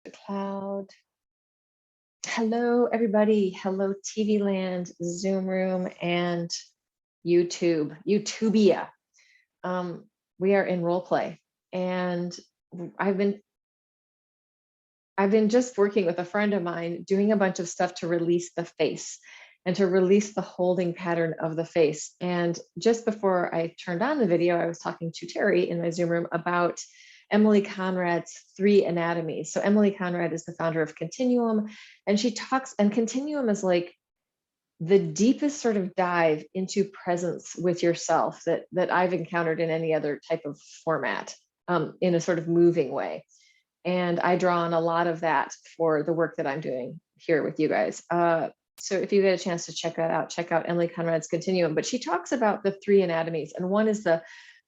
Cloud. Hello, everybody. Hello, TV land, Zoom room, and YouTubia. We are in role play, and I've been just working with a friend of mine, doing a bunch of stuff to release the face and to release the holding pattern of the face. And just before I turned on the video, I was talking to Terry in my Zoom room about Emily Conrad's 3 anatomies. So Emily Conrad is the founder of Continuum, and she talks, and Continuum is like the deepest sort of dive into presence with yourself that I've encountered in any other type of format, in a sort of moving way. And I draw on a lot of that for the work that I'm doing here with you guys. So if you get a chance to check that out, check out Emily Conrad's Continuum. But she talks about the 3 anatomies, and one is the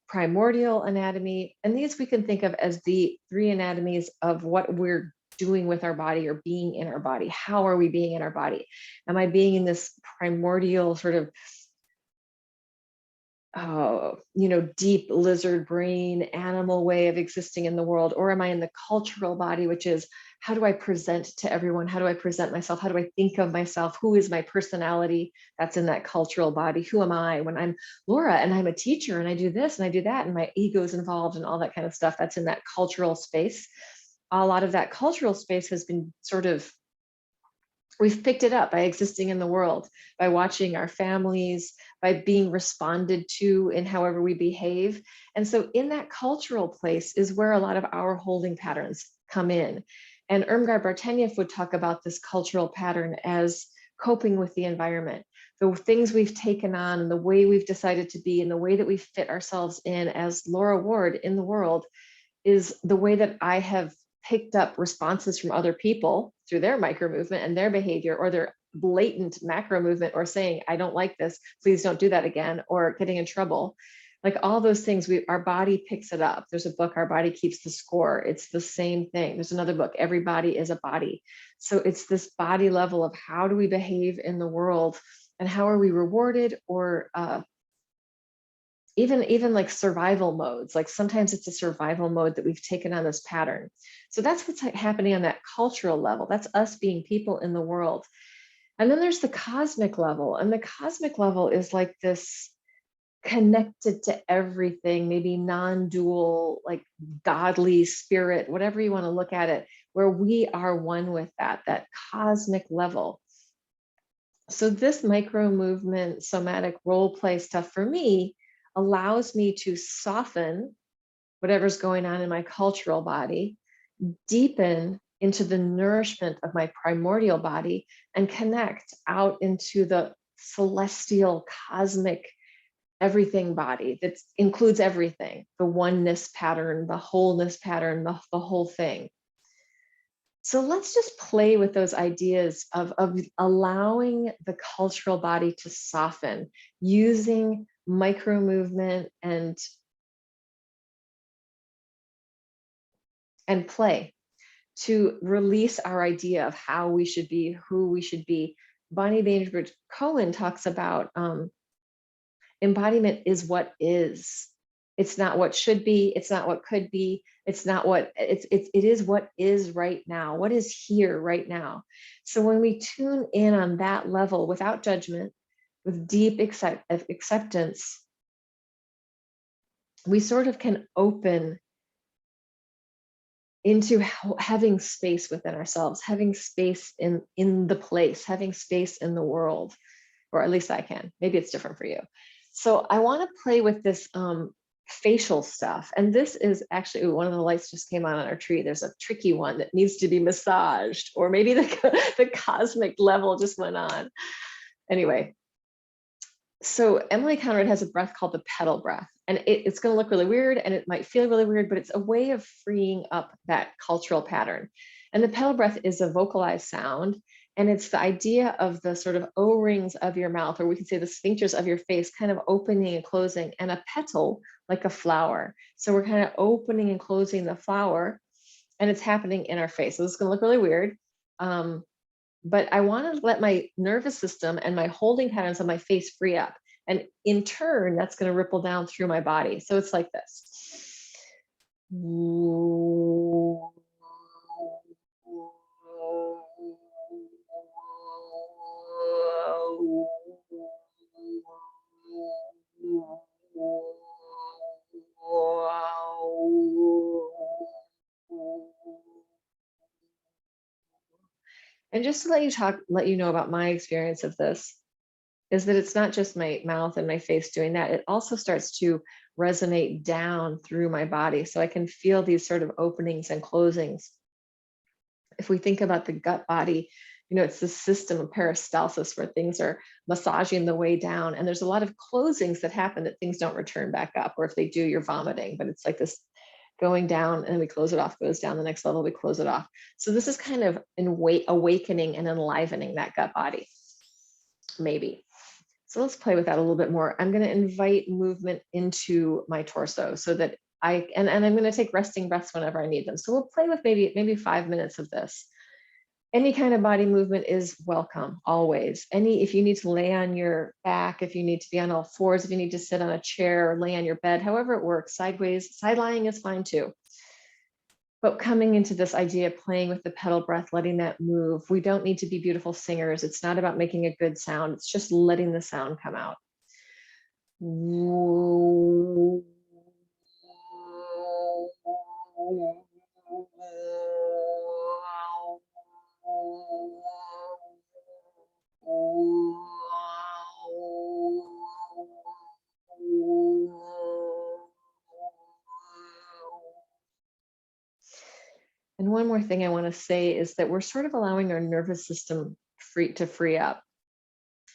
Primordial Anatomy. And these we can think of as the 3 anatomies of what we're doing with our body or being in our body. How are we being in our body? Am I being in this primordial sort of deep lizard brain animal way of existing in the world? Or am I in the cultural body, which is how do I present to everyone? How do I present myself? How do I think of myself? Who is my personality? That's in that cultural body. Who am I when I'm Laura and I'm a teacher and I do this and I do that and my ego is involved and all that kind of stuff? That's in that cultural space. A lot of that cultural space has been we've picked it up by existing in the world, by watching our families, by being responded to in however we behave. And so in that cultural place is where a lot of our holding patterns come in. And Irmgard Bartenieff would talk about this cultural pattern as coping with the environment, the things we've taken on and the way we've decided to be and the way that we fit ourselves in as Laura Ward in the world is the way that I have picked up responses from other people through their micro movement and their behavior or their blatant macro movement, or saying, I don't like this, please don't do that again, or getting in trouble. Like all those things, our body picks it up. There's a book, Our Body Keeps the Score. It's the same thing. There's another book, Every Body is a Body. So it's this body level of how do we behave in the world and how are we rewarded, or even like survival modes. Like sometimes it's a survival mode that we've taken on this pattern. So that's what's happening on that cultural level. That's us being people in the world. And then there's the cosmic level. And the cosmic level is like this connected to everything, maybe non-dual, like godly spirit, whatever you want to look at it, where we are one with that cosmic level. So this micro movement, somatic role play stuff for me allows me to soften whatever's going on in my cultural body, deepen into the nourishment of my primordial body, and connect out into the celestial, cosmic, everything body that includes everything, the oneness pattern, the wholeness pattern, the whole thing. So let's just play with those ideas of allowing the cultural body to soften using micro movement and play to release our idea of how we should be, who we should be. Bonnie Bainbridge Cohen talks about embodiment is what is. It's not what should be. It's not what could be. It's not what it is what is right now. What is here right now. So when we tune in on that level without judgment, with deep acceptance, we sort of can open into having space within ourselves, having space in the place, having space in the world, or at least I can. Maybe it's different for you. So I want to play with this facial stuff. And this is actually, one of the lights just came on our tree. There's a tricky one that needs to be massaged, or maybe the cosmic level just went on. Anyway, so Emily Conrad has a breath called the Petal Breath. And it's going to look really weird and it might feel really weird, but it's a way of freeing up that cultural pattern. And the Petal Breath is a vocalized sound. And it's the idea of the sort of O-rings of your mouth, or we can say the sphincters of your face, kind of opening and closing, and a petal like a flower. So we're kind of opening and closing the flower, and it's happening in our face. So this is going to look really weird. But I want to let my nervous system and my holding patterns on my face free up. And in turn, that's going to ripple down through my body. So it's like this. And just to let you know about my experience of this, is that it's not just my mouth and my face doing that. It also starts to resonate down through my body. So I can feel these sort of openings and closings. If we think about the gut body, it's this system of peristalsis where things are massaging the way down. And there's a lot of closings that happen that things don't return back up. Or if they do, you're vomiting. But it's like this going down and we close it off, goes down the next level, we close it off. So this is kind of awakening and enlivening that gut body, maybe. So let's play with that a little bit more. I'm going to invite movement into my torso so that and I'm going to take resting breaths whenever I need them. So we'll play with maybe 5 minutes of this. Any kind of body movement is welcome, always. If you need to lay on your back, if you need to be on all fours, if you need to sit on a chair or lay on your bed, however it works, sideways, side lying is fine too. But coming into this idea of playing with the petal breath, letting that move, we don't need to be beautiful singers. It's not about making a good sound. It's just letting the sound come out. And one more thing I want to say is that we're sort of allowing our nervous system to free up.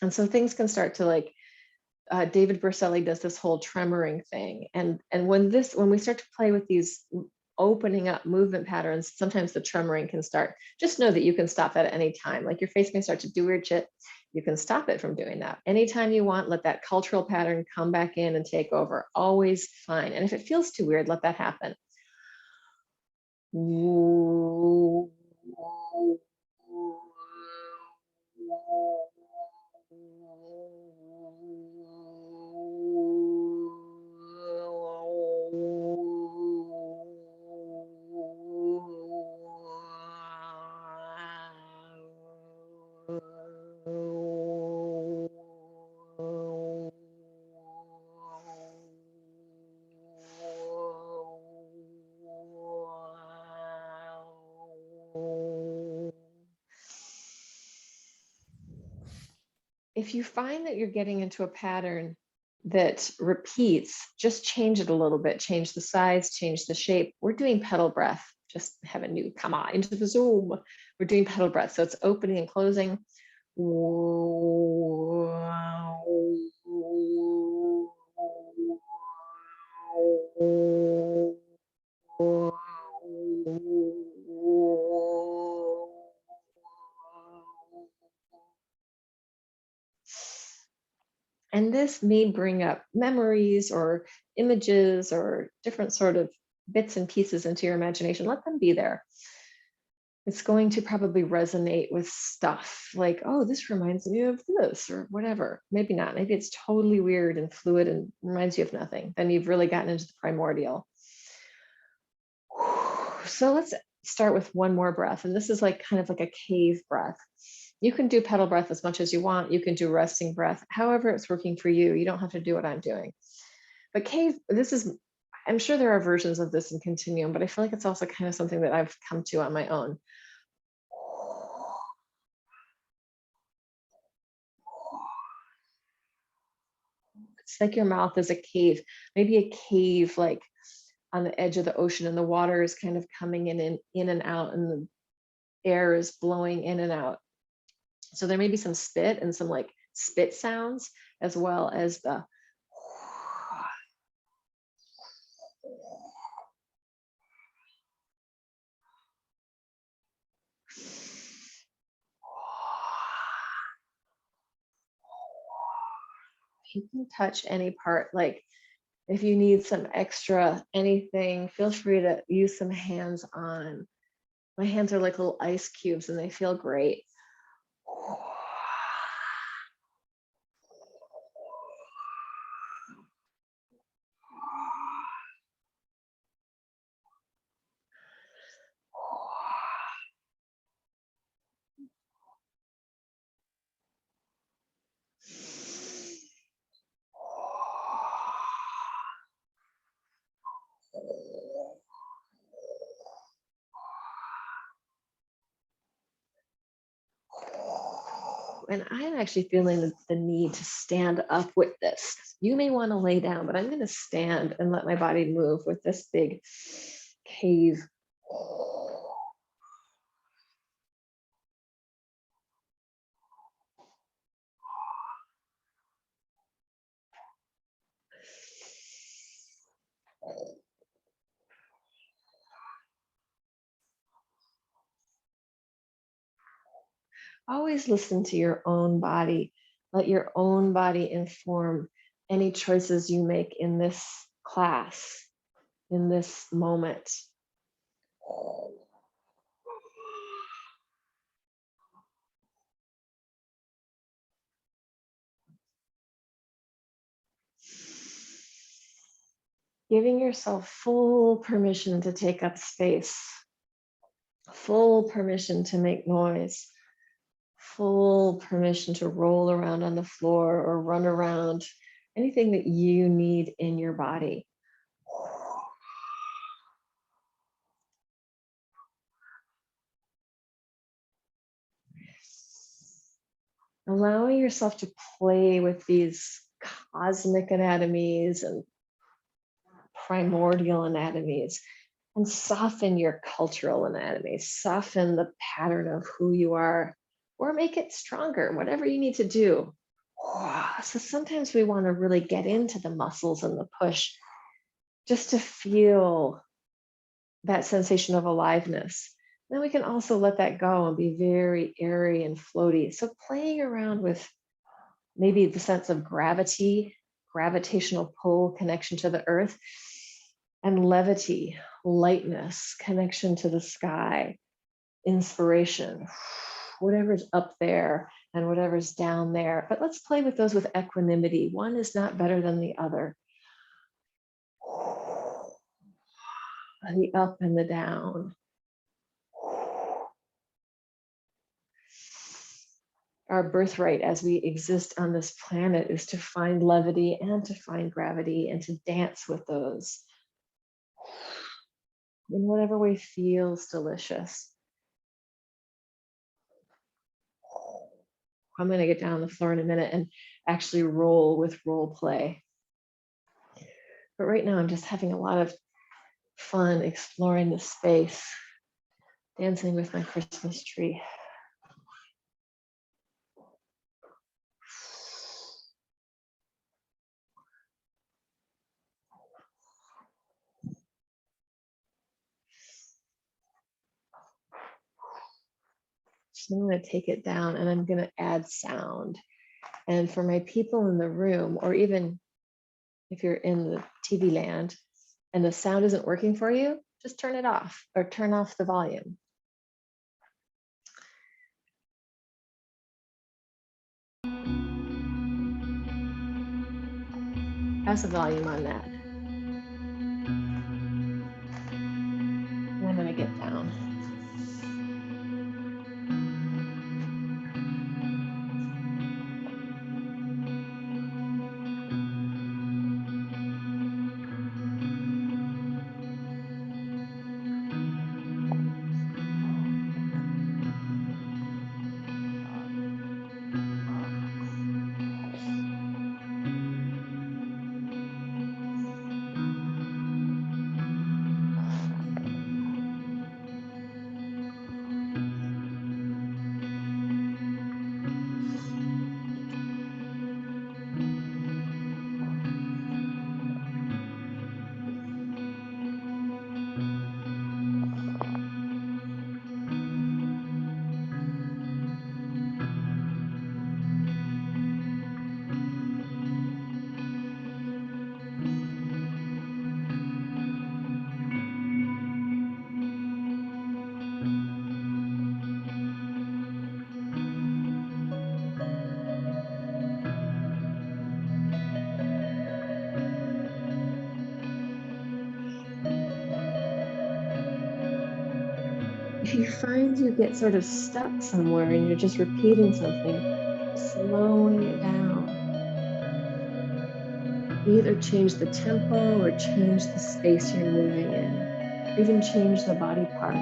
And so things can start to David Berceli does this whole tremoring thing. And when we start to play with these opening up movement patterns, sometimes the tremoring can start. Just know that you can stop that at any time. Like your face may start to do weird shit. You can stop it from doing that. Anytime you want, let that cultural pattern come back in and take over. Always fine. And if it feels too weird, let that happen. If you find that you're getting into a pattern that repeats, just change it a little bit, change the size, change the shape. We're doing petal breath. Just have a new, come on, into the Zoom. We're doing petal breath. So it's opening and closing. And this may bring up memories or images or different sort of bits and pieces into your imagination. Let them be there. It's going to probably resonate with stuff like, oh, this reminds me of this or whatever. Maybe not. Maybe it's totally weird and fluid and reminds you of nothing. Then you've really gotten into the primordial. So let's start with one more breath. And this is kind of like a cave breath. You can do petal breath as much as you want. You can do resting breath, however it's working for you. You don't have to do what I'm doing. But cave, I'm sure there are versions of this in Continuum, but I feel like it's also kind of something that I've come to on my own. It's like your mouth is a cave, maybe a cave like on the edge of the ocean, and the water is kind of coming in and out, and the air is blowing in and out. So there may be some spit and some spit sounds, as well as the you can touch any part. If you need some extra anything, feel free to use some hands on. My hands are like little ice cubes and they feel great. And I'm actually feeling the need to stand up with this. You may want to lay down, but I'm going to stand and let my body move with this big cave. Always listen to your own body. Let your own body inform any choices you make in this class, in this moment. Giving yourself full permission to take up space, full permission to make noise, full permission to roll around on the floor or run around, anything that you need in your body. Allowing yourself to play with these cosmic anatomies and primordial anatomies, and soften your cultural anatomy, soften the pattern of who you are, or make it stronger, whatever you need to do. So sometimes we want to really get into the muscles and the push just to feel that sensation of aliveness. Then we can also let that go and be very airy and floaty. So playing around with maybe the sense of gravity, gravitational pull, connection to the earth, and levity, lightness, connection to the sky, inspiration, whatever's up there and whatever's down there. But let's play with those with equanimity. One is not better than the other. The up and the down. Our birthright as we exist on this planet is to find levity and to find gravity and to dance with those in whatever way feels delicious. I'm going to get down on the floor in a minute and actually roll with role play. But right now I'm just having a lot of fun exploring the space, dancing with my Christmas tree. So I'm going to take it down and I'm going to add sound. And for my people in the room, or even if you're in the TV land and the sound isn't working for you, just turn it off or turn off the volume. How's the volume on that? And I'm going to get down. If you find you get sort of stuck somewhere and you're just repeating something, slowing it down. Either change the tempo or change the space you're moving in, or even change the body part.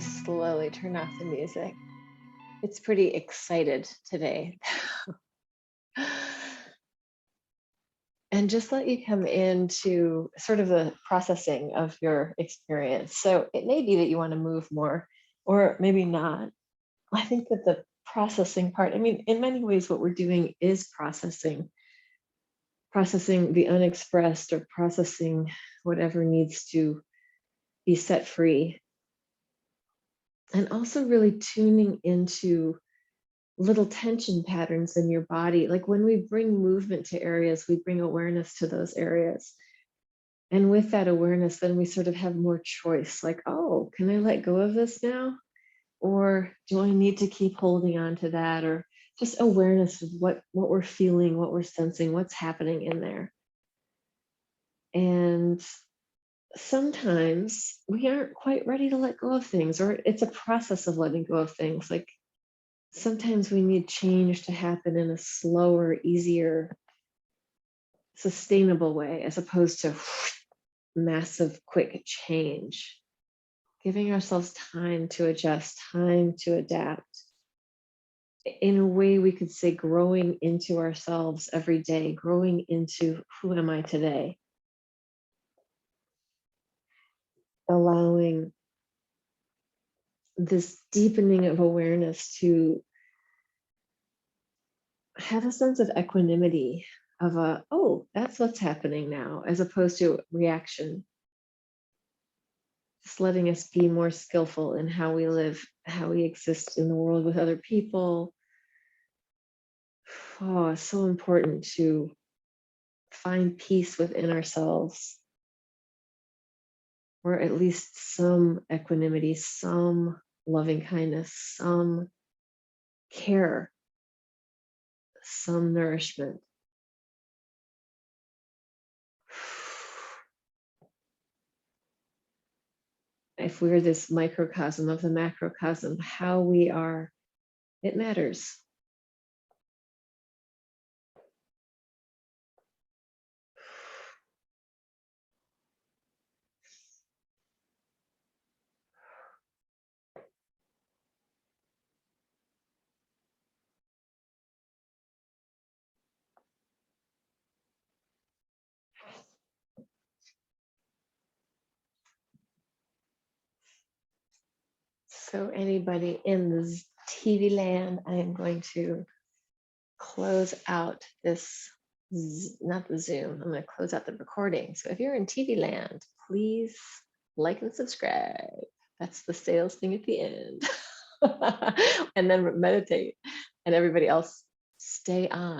just slowly turn off the music. It's pretty excited today. And just let you come into sort of the processing of your experience. So it may be that you want to move more, or maybe not. I think that the processing part, I mean, in many ways, what we're doing is processing the unexpressed, or processing whatever needs to be set free. And also really tuning into little tension patterns in your body. Like when we bring movement to areas, we bring awareness to those areas. And with that awareness, then we sort of have more choice. Like, oh, can I let go of this now? Or do I need to keep holding on to that? Or just awareness of what we're feeling, what we're sensing, what's happening in there. And sometimes we aren't quite ready to let go of things, or it's a process of letting go of things. Like sometimes we need change to happen in a slower, easier, sustainable way, as opposed to massive, quick change. Giving ourselves time to adjust, time to adapt. In a way, we could say growing into ourselves every day, growing into who am I today? Allowing this deepening of awareness to have a sense of equanimity, of oh, that's what's happening now, as opposed to reaction. Just letting us be more skillful in how we live, how we exist in the world with other people. Oh, it's so important to find peace within ourselves, or at least some equanimity, some loving kindness, some care, some nourishment. If we're this microcosm of the macrocosm, how we are, it matters. So anybody in the TV land, I am going to close out this, not the Zoom, I'm going to close out the recording. So if you're in TV land, please like and subscribe. That's the sales thing at the end. And then meditate. And everybody else, stay on.